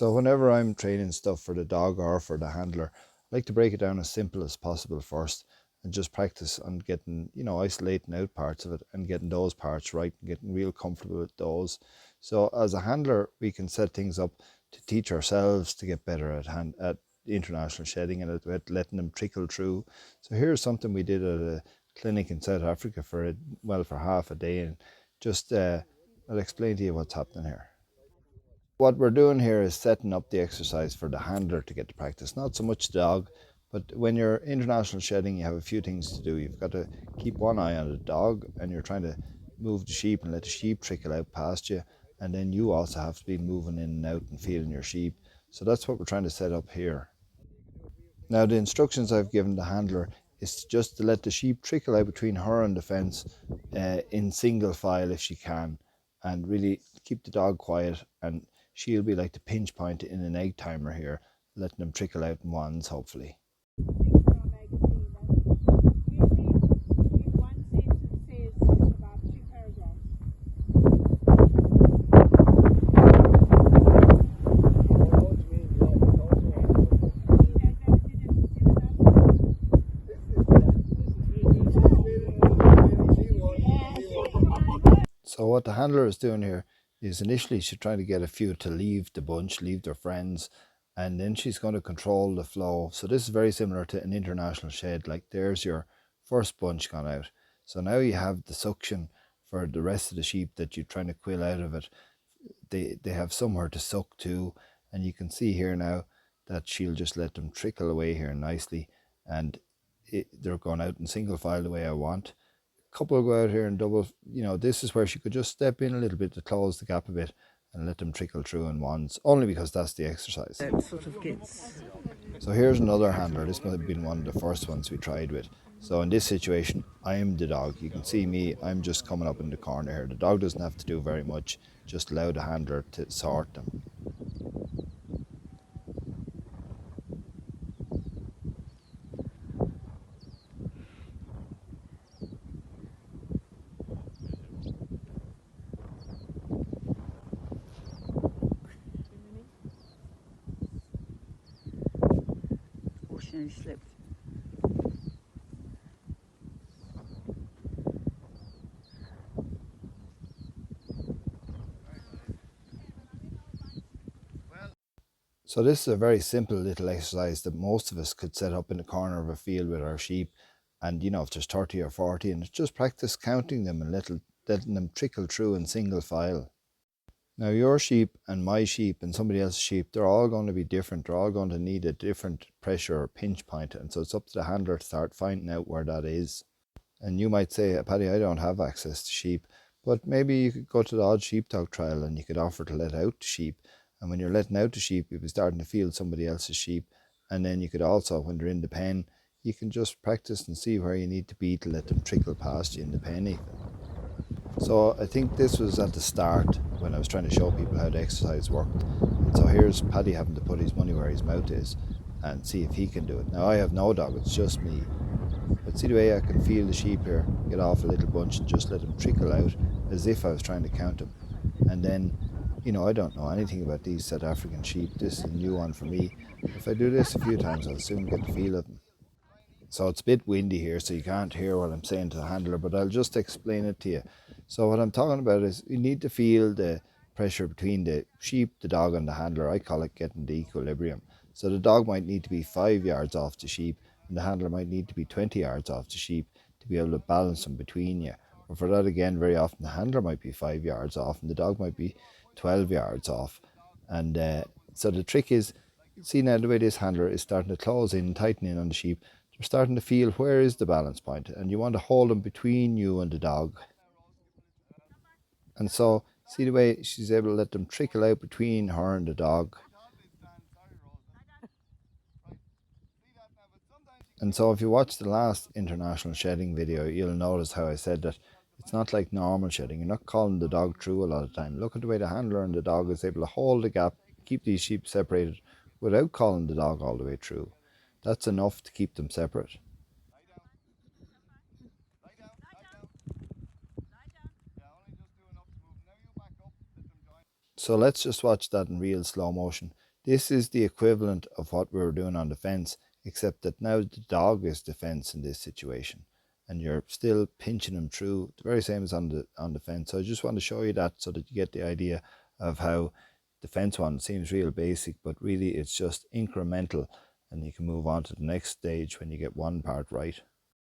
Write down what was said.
So whenever I'm training stuff for the dog or for the handler, I like to break it down as simple as possible first and just practice on getting, isolating out parts of it and getting those parts right and getting real comfortable with those. So as a handler, we can set things up to teach ourselves to get better at international shedding and at letting them trickle through. So here's something we did at a clinic in South Africa for half a day, and just I'll explain to you what's happening here. What we're doing here is setting up the exercise for the handler to get to practice, not so much the dog. But when you're international shedding, you have a few things to do. You've got to keep one eye on the dog, and you're trying to move the sheep and let the sheep trickle out past you. And then you also have to be moving in and out and feeling your sheep. So that's what we're trying to set up here. Now, the instructions I've given the handler is just to let the sheep trickle out between her and the fence in single file if she can, and really keep the dog quiet, and she'll be like the pinch point in an egg timer here, letting them trickle out in ones, hopefully. So what the handler is doing here is initially she's trying to get a few to leave the bunch, leave their friends, and then she's going to control the flow. So this is very similar to an international shed. Like there's your first bunch gone out. So now you have the suction for the rest of the sheep that you're trying to quill out of it. They have somewhere to suck to, and you can see here now that she'll just let them trickle away here nicely, and they're going out in single file the way I want. Couple go out here and double. This is where she could just step in a little bit to close the gap a bit and let them trickle through in ones, only because that's the exercise. That sort of gets... So here's another handler. This might have been one of the first ones we tried with. So in this situation, I'm the dog. You can see me, I'm just coming up in the corner here. The dog doesn't have to do very much, just allow the handler to sort them. She slipped. So this is a very simple little exercise that most of us could set up in the corner of a field with our sheep. And if there's 30 or 40, and it's just practice counting them and letting them trickle through in single file. Now your sheep and my sheep and somebody else's sheep, they're all going to be different. They're all going to need a different pressure or pinch point. And so it's up to the handler to start finding out where that is. And you might say, Paddy, I don't have access to sheep. But maybe you could go to the odd sheepdog trial and you could offer to let out the sheep. And when you're letting out the sheep, you'll be starting to feel somebody else's sheep. And then you could also, when they're in the pen, you can just practice and see where you need to be to let them trickle past you in the pen even. So I think this was at the start when I was trying to show people how the exercise worked. And so here's Paddy having to put his money where his mouth is and see if he can do it. Now I have no dog, it's just me. But see the way I can feel the sheep here, get off a little bunch and just let them trickle out as if I was trying to count them. And then, I don't know anything about these South African sheep. This is a new one for me. If I do this a few times, I'll soon get the feel of them. So it's a bit windy here, so you can't hear what I'm saying to the handler, but I'll just explain it to you. So what I'm talking about is you need to feel the pressure between the sheep, the dog and the handler. I call it getting the equilibrium. So the dog might need to be 5 yards off the sheep and the handler might need to be 20 yards off the sheep to be able to balance them between you. But for that again, very often the handler might be 5 yards off and the dog might be 12 yards off. And so the trick is, see now the way this handler is starting to close in, tighten in on the sheep, they're starting to feel where is the balance point, and you want to hold them between you and the dog. And so see the way she's able to let them trickle out between her and the dog. And so if you watch the last international shedding video, you'll notice how I said that it's not like normal shedding. You're not calling the dog through a lot of time. Look at the way the handler and the dog is able to hold the gap, keep these sheep separated without calling the dog all the way through. That's enough to keep them separate. So let's just watch that in real slow motion This is the equivalent of what we were doing on the fence, except that now the dog is the fence in this situation, and you're still pinching him through the very same as on the fence. So I just want to show you that so that you get the idea of how the fence one seems real basic, but really it's just incremental, and you can move on to the next stage when you get one part right.